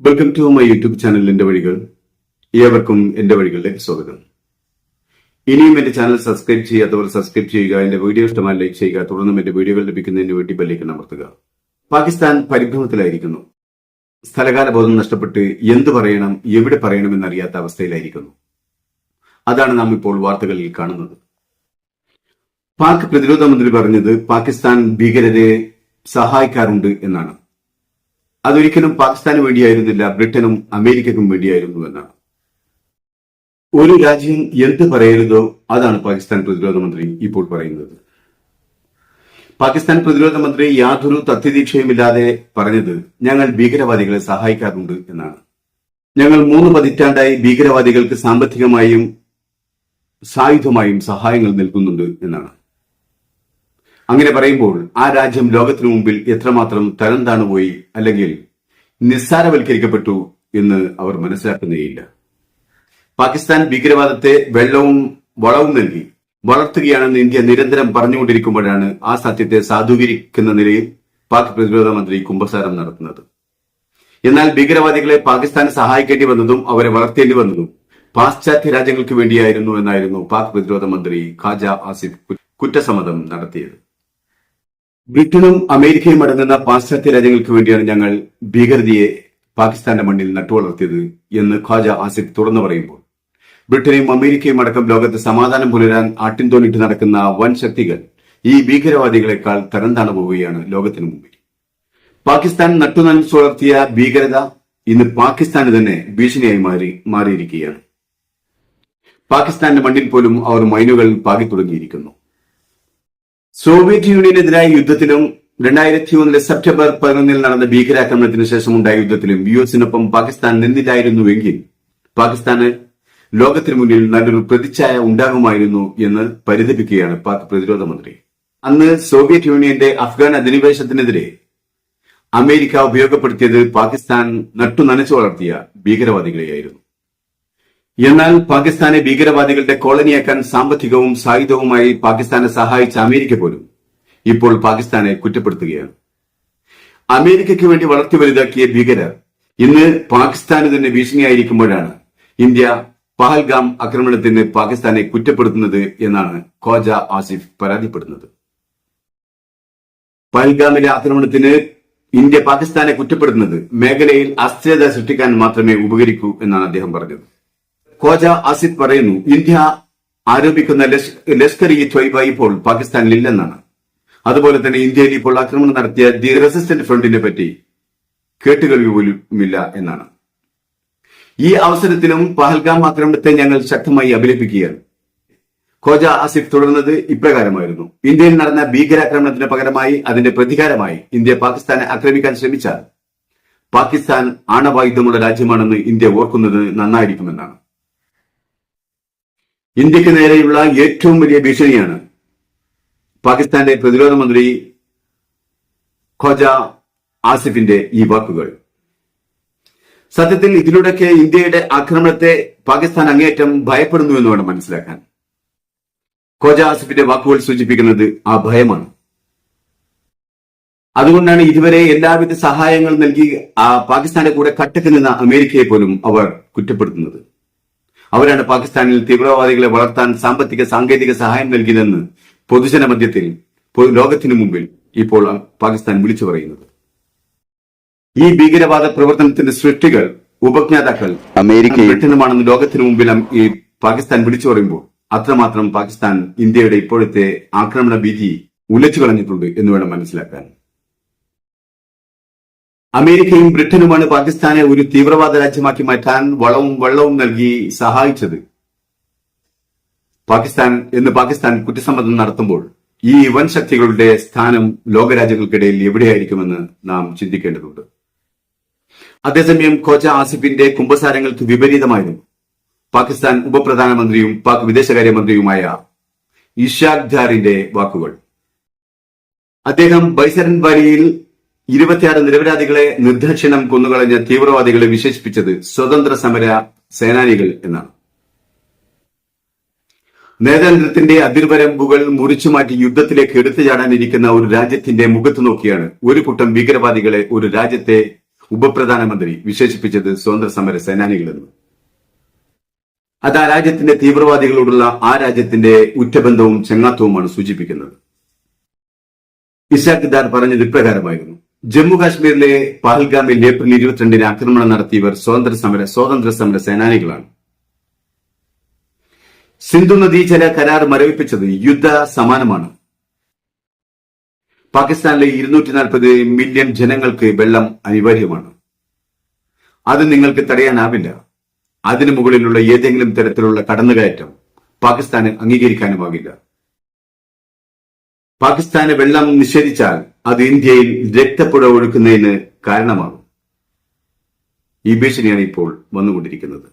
Welcome to my YouTube channel എന്റെ വഴികൾ. ഏവർക്കും എന്റെ വഴികളിലേക്ക് സ്വാഗതം. ഇനിയും എന്റെ ചാനൽ സബ്സ്ക്രൈബ് ചെയ്യാത്തവർ സബ്സ്ക്രൈബ് ചെയ്യുക, എന്റെ വീഡിയോ ഇഷ്ടമായി ലൈക്ക് ചെയ്യുക, തുടർന്നും എന്റെ വീഡിയോകൾ ലഭിക്കുന്നതിന് വേണ്ടി ബെല്ലൈക്കൺ അമർത്തുക. പാകിസ്ഥാൻ പരിഭ്രമത്തിലായിരിക്കുന്നു. സ്ഥലകാല ബോധം നഷ്ടപ്പെട്ട് എന്ത് പറയണം എവിടെ പറയണമെന്നറിയാത്ത അവസ്ഥയിലായിരിക്കുന്നു. അതാണ് നാം ഇപ്പോൾ വാർത്തകളിൽ കാണുന്നത്. പാക് പ്രതിരോധ മന്ത്രി പറഞ്ഞത് പാകിസ്ഥാൻ ഭീകരരെ സഹായിക്കാറുണ്ട് എന്നാണ്. അതൊരിക്കലും പാകിസ്ഥാന് വേണ്ടിയായിരുന്നില്ല, ബ്രിട്ടനും അമേരിക്കക്കും വേണ്ടിയായിരുന്നു എന്നാണ്. ഒരു രാജ്യം എന്ത് പറയരുതോ അതാണ് പാകിസ്ഥാൻ പ്രതിരോധ മന്ത്രി ഇപ്പോൾ പറയുന്നത്. പാകിസ്ഥാൻ പ്രതിരോധ മന്ത്രി യാതൊരു തഥ്യദീക്ഷയുമില്ലാതെ പറഞ്ഞത് ഞങ്ങൾ ഭീകരവാദികളെ സഹായിക്കാറുണ്ട് എന്നാണ്. ഞങ്ങൾ 3 പതിറ്റാണ്ടായി ഭീകരവാദികൾക്ക് സാമ്പത്തികമായും സായുധമായും സഹായങ്ങൾ നൽകുന്നുണ്ട് എന്നാണ്. അങ്ങനെ പറയുമ്പോൾ ആ രാജ്യം ലോകത്തിനു മുമ്പിൽ എത്രമാത്രം തരം താണുപോയി, അല്ലെങ്കിൽ നിസ്സാരവൽക്കരിക്കപ്പെട്ടു എന്ന് അവർ മനസ്സിലാക്കുന്നേയില്ല. പാകിസ്ഥാൻ ഭീകരവാദത്തെ വെള്ളവും വളവും നൽകി വളർത്തുകയാണെന്ന് ഇന്ത്യ നിരന്തരം പറഞ്ഞുകൊണ്ടിരിക്കുമ്പോഴാണ് ആ സത്യത്തെ സാധൂകരിക്കുന്ന നിലയിൽ പാക് പ്രതിരോധ മന്ത്രി കുമ്പസാരം നടത്തുന്നത്. എന്നാൽ ഭീകരവാദികളെ പാകിസ്ഥാന് സഹായിക്കേണ്ടി വന്നതും അവരെ വളർത്തേണ്ടി വന്നതും പാശ്ചാത്യ രാജ്യങ്ങൾക്ക് വേണ്ടിയായിരുന്നു എന്നായിരുന്നു പാക് പ്രതിരോധ മന്ത്രി ഖാജ ആസിഫ് കുറ്റസമ്മതം നടത്തിയത്. ബ്രിട്ടനും അമേരിക്കയും അടങ്ങുന്ന പാശ്ചാത്യ രാജ്യങ്ങൾക്ക് വേണ്ടിയാണ് ഞങ്ങൾ ഭീകരതയെ പാകിസ്ഥാന്റെ മണ്ണിൽ നട്ടുവളർത്തിയത് എന്ന് ഖാജ ആസിഫ് തുറന്നു പറയുമ്പോൾ, ബ്രിട്ടനും അമേരിക്കയും അടക്കം ലോകത്ത് സമാധാനം പുലരാൻ ആട്ടിൻതോണിട്ട് നടക്കുന്ന വൻ ശക്തികൾ ഈ ഭീകരവാദികളെക്കാൾ തരം താണു പോവുകയാണ് ലോകത്തിനു മുമ്പിൽ. പാകിസ്ഥാൻ നട്ടുനനച്ചു വളർത്തിയ ഭീകരത ഇന്ന് പാകിസ്ഥാന് തന്നെ ഭീഷണിയായി മാറിയിരിക്കുകയാണ്. പാകിസ്ഥാന്റെ മണ്ണിൽ പോലും അവർ മൈനുകൾ പാകി തുടങ്ങിയിരിക്കുന്നു. സോവിയറ്റ് യൂണിയനെതിരായ യുദ്ധത്തിലും 2001 സെപ്റ്റംബർ 11 നടന്ന ഭീകരാക്രമണത്തിന് ശേഷം ഉണ്ടായ യുദ്ധത്തിലും യുഎസിനൊപ്പം പാകിസ്ഥാൻ നിന്നില്ലായിരുന്നുവെങ്കിൽ പാകിസ്ഥാന് ലോകത്തിന് മുന്നിൽ നല്ലൊരു പ്രതിച്ഛായ ഉണ്ടാകുമായിരുന്നു എന്ന് പരിതപിക്കുകയാണ് പാക് പ്രതിരോധ മന്ത്രി. അന്ന് സോവിയറ്റ് യൂണിയന്റെ അഫ്ഗാൻ അധിനിവേശത്തിനെതിരെ അമേരിക്ക ഉപയോഗപ്പെടുത്തിയത് പാകിസ്ഥാൻ നട്ടുനനച്ചു വളർത്തിയ ഭീകരവാദികളെയായിരുന്നു. എന്നാൽ പാകിസ്ഥാനെ ഭീകരവാദികളുടെ കോളനിയാക്കാൻ സാമ്പത്തികവും സായുധവുമായി പാകിസ്ഥാനെ സഹായിച്ച അമേരിക്ക പോലും ഇപ്പോൾ പാകിസ്ഥാനെ കുറ്റപ്പെടുത്തുകയാണ്. അമേരിക്കയ്ക്ക് വേണ്ടി വളർത്തി വലുതാക്കിയ ഭീകരർ ഇന്ന് പാകിസ്ഥാന് തന്നെ ഭീഷണിയായിരിക്കുമ്പോഴാണ് ഇന്ത്യ പഹൽഗാം ആക്രമണത്തിന് പാകിസ്ഥാനെ കുറ്റപ്പെടുത്തുന്നത് എന്നാണ് ഖാജ ആസിഫ് പരാതിപ്പെടുന്നത്. പഹൽഗാമിലെ ആക്രമണത്തിന് ഇന്ത്യ പാകിസ്ഥാനെ കുറ്റപ്പെടുത്തുന്നത് മേഖലയിൽ അസ്ഥിരത സൃഷ്ടിക്കാൻ മാത്രമേ ഉപകരിക്കൂ എന്നാണ് അദ്ദേഹം പറഞ്ഞത്. ഖാജ ആസിഫ് പറയുന്നു, ഇന്ത്യ ആരോപിക്കുന്ന ലഷ്കർ ഇ ത്വയ്ബ ഇപ്പോൾ പാകിസ്ഥാനിലില്ലെന്നാണ്. അതുപോലെ തന്നെ ഇന്ത്യയിൽ ഇപ്പോൾ ആക്രമണം നടത്തിയ ദി റെസിസ്റ്റന്റ് ഫ്രണ്ടിനെ പറ്റി കേട്ടുകേൾവി പോലുമില്ല എന്നാണ്. ഈ അവസരത്തിലും പഹൽഗാം ആക്രമണത്തെ ഞങ്ങൾ ശക്തമായി അഭിലപിക്കുകയാണ്. ഖാജ ആസിഫ് തുടർന്നത് ഇപ്രകാരമായിരുന്നു: ഇന്ത്യയിൽ നടന്ന ഭീകരാക്രമണത്തിന് പകരമായി അതിന്റെ പ്രതികാരമായി ഇന്ത്യ പാകിസ്ഥാനെ ആക്രമിക്കാൻ ശ്രമിച്ചാൽ പാകിസ്ഥാൻ ആണവായുധമുള്ള രാജ്യമാണെന്ന് ഇന്ത്യ ഓർക്കുന്നത് നന്നായിരിക്കുമെന്നാണ്. ഇന്ത്യക്ക് നേരെയുള്ള ഏറ്റവും വലിയ ഭീഷണിയാണ് പാകിസ്ഥാന്റെ പ്രതിരോധ മന്ത്രി ഖാജ ആസിഫിന്റെ ഈ വാക്കുകൾ. സത്യത്തിൽ ഇതിലൂടെയൊക്കെ ഇന്ത്യയുടെ ആക്രമണത്തെ പാകിസ്ഥാൻ അങ്ങേയറ്റം ഭയപ്പെടുന്നു എന്ന് വേണം മനസ്സിലാക്കാൻ. ഖാജ ആസിഫിന്റെ വാക്കുകൾ സൂചിപ്പിക്കുന്നത് ആ ഭയമാണ്. അതുകൊണ്ടാണ് ഇതുവരെ എല്ലാവിധ സഹായങ്ങൾ നൽകി പാകിസ്ഥാന്റെ കൂടെ കട്ടക്ക് നിന്ന അമേരിക്കയെ പോലും അവർ കുറ്റപ്പെടുത്തുന്നത്. അവരാണ് പാകിസ്ഥാനിൽ തീവ്രവാദികളെ വളർത്താൻ സാമ്പത്തിക സാങ്കേതിക സഹായം നൽകിയതെന്ന് പൊതുജന മധ്യത്തിൽ ലോകത്തിനു മുമ്പിൽ ഇപ്പോൾ പാകിസ്ഥാൻ വിളിച്ചു പറയുന്നത്. ഈ ഭീകരവാദ പ്രവർത്തനത്തിന്റെ സൃഷ്ടികൾ ഉപജ്ഞാതാക്കൾ അമേരിക്കയും ബ്രിട്ടനുമാണെന്ന് ലോകത്തിനു മുമ്പിൽ ഈ പാകിസ്ഥാൻ വിളിച്ചു പറയുമ്പോൾ അത്രമാത്രം പാകിസ്ഥാൻ ഇന്ത്യയുടെ ഇപ്പോഴത്തെ ആക്രമണ ഭീതി ഉലച്ചു കളഞ്ഞിട്ടുണ്ട് എന്ന് വേണം മനസ്സിലാക്കാൻ. അമേരിക്കയും ബ്രിട്ടനുമാണ് പാകിസ്ഥാനെ ഒരു തീവ്രവാദ രാജ്യമാക്കി മാറ്റാൻ വളവും വെള്ളവും നൽകി സഹായിച്ചത്. പാകിസ്ഥാൻ കുറ്റസമ്മതം നടത്തുമ്പോൾ ഈ വൻ ശക്തികളുടെ സ്ഥാനം ലോകരാജ്യങ്ങൾക്കിടയിൽ എവിടെയായിരിക്കുമെന്ന് നാം ചിന്തിക്കേണ്ടതുണ്ട്. അതേസമയം ഖാജ ആസിഫിന്റെ കുമ്പസാരങ്ങൾക്ക് വിപരീതമായിരുന്നു പാകിസ്ഥാൻ ഉപപ്രധാനമന്ത്രിയും പാക് വിദേശകാര്യമന്ത്രിയുമായ ഇഷാഖ് ദാറിന്റെ വാക്കുകൾ. അദ്ദേഹം ബൈസരൻ വാലിയിൽ 26 നിരപരാധികളെ നിർദാക്ഷിണ്യം കൊന്നുകളഞ്ഞ തീവ്രവാദികളെ വിശേഷിപ്പിച്ചത് സ്വതന്ത്ര സമര സേനാനികൾ എന്നാണ്. നേതൃത്വത്തിന്റെ അതിർവരമ്പുകൾ മുറിച്ചുമാറ്റി യുദ്ധത്തിലേക്ക് എടുത്തു ചാടാനിരിക്കുന്ന ഒരു രാജ്യത്തിന്റെ മുഖത്ത് നോക്കിയാണ് ഒരു കൂട്ടം ഭീകരവാദികളെ ഒരു രാജ്യത്തെ ഉപപ്രധാനമന്ത്രി വിശേഷിപ്പിച്ചത് സ്വതന്ത്ര സമര സേനാനികളെന്ന്. അത് ആ രാജ്യത്തിന്റെ തീവ്രവാദികളോടുള്ള ആ രാജ്യത്തിന്റെ ഉറ്റബന്ധവും ചങ്ങാത്തവുമാണ് സൂചിപ്പിക്കുന്നത്. ഇസാഖ് ദാർ പറഞ്ഞത് ഇപ്രകാരമായിരുന്നു: ജമ്മു കാശ്മീരിലെ പഹൽഗാമിൽ ഏപ്രിൽ 22-ന് ആക്രമണം നടത്തിയവർ സ്വാതന്ത്ര്യ സമര സേനാനികളാണ്. സിന്ധു നദീജല കരാർ മരവിപ്പിച്ചത് യുദ്ധ സമാനമാണ്. പാകിസ്ഥാനിലെ 240 മില്യൺ ജനങ്ങൾക്ക് വെള്ളം അനിവാര്യമാണ്. അത് നിങ്ങൾക്ക് തടയാനാവില്ല. അതിനു മുകളിലുള്ള ഏതെങ്കിലും തരത്തിലുള്ള കടന്നുകയറ്റം പാകിസ്ഥാന് അംഗീകരിക്കാനുമാകില്ല. പാകിസ്ഥാന് വെള്ളം നിഷേധിച്ചാൽ അത് ഇന്ത്യയിൽ രക്തപ്പുഴ ഒഴുക്കുന്നതിന് കാരണമാകും. ഈ ഭീഷണിയാണ് ഇപ്പോൾ വന്നുകൊണ്ടിരിക്കുന്നത്.